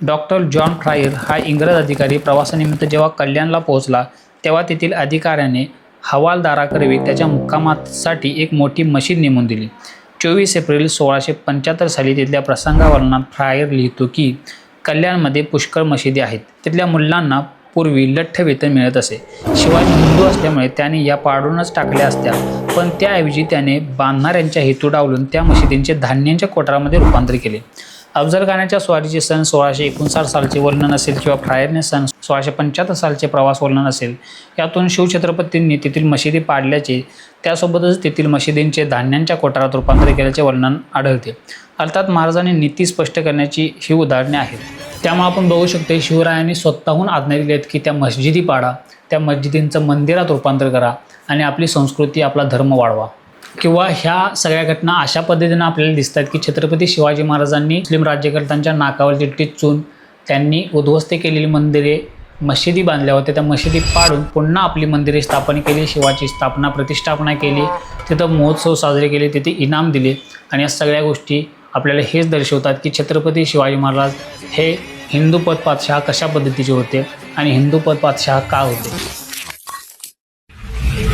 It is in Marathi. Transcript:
डॉक्टर जॉन फ्रायर हा इंग्रज अधिकारी प्रवासानिमित्त जेव्हा कल्याणला पोहोचला तेव्हा तेथील अधिकाऱ्याने हवालदाराकरवी त्याच्या मुक्कामासाठी एक मोठी मशीद नेमून दिली. 24 एप्रिल 1675 साली तिथल्या प्रसंगावरणात फ्रायर लिहितो की कल्याणमध्ये पुष्कळ मशिदी आहेत. तिथल्या मुलांना पूर्वी लठ्ठ वेतन मिळत असे. शिवाय हिंदू असल्यामुळे त्याने या पाडूनच टाकल्या असत्या, पण त्याऐवजी त्याने बांधणाऱ्यांचा हेतू डावलून त्या मशिदींचे धान्यांच्या कोठारामध्ये रूपांतर केले. अफजलखानाच्या स्वारीचे सन 1659 सालचे वर्णन असेल किंवा फ्रायरने सन 1675 सालचे प्रवास वर्णन असेल, यातून शिवछत्रपतींनी तेथील मशिदी पाडल्याचे, त्यासोबतच तेथील मशिदींचे धान्यांच्या कोठारात रूपांतर केल्याचे वर्णन आढळते. अर्थात महाराजांनी नीती स्पष्ट करण्याची ही उदाहरणे आहेत. त्यामुळे आपण बघू शकतो शिवरायांनी स्वतःहून आज्ञा दिली आहेत की त्या मस्जिदी पाडा, त्या मस्जिदींचं मंदिरात रूपांतर करा आणि आपली संस्कृती, आपला धर्म वाढवा. किंवा ह्या सगळ्या घटना अशा पद्धतीनं आपल्याला दिसतात की छत्रपती शिवाजी महाराजांनी मुस्लिम राज्यकर्त्यांच्या नाकावरती टिच्चून त्यांनी उद्ध्वस्त केलेली मंदिरे, मशिदी बांधल्या होत्या, त्या मशिदी पाडून पुन्हा आपली मंदिरे स्थापन केली, शिवाची प्रतिष्ठापना केली, तिथं महोत्सव साजरे केले, तिथे इनाम दिले. आणि या सगळ्या गोष्टी आपल्याला हेच दर्शवतात की छत्रपती शिवाजी महाराज हे हिंदूपद पातशाह कशा पद्धतीचे होते आणि हिंदूपद पातशाह का होते.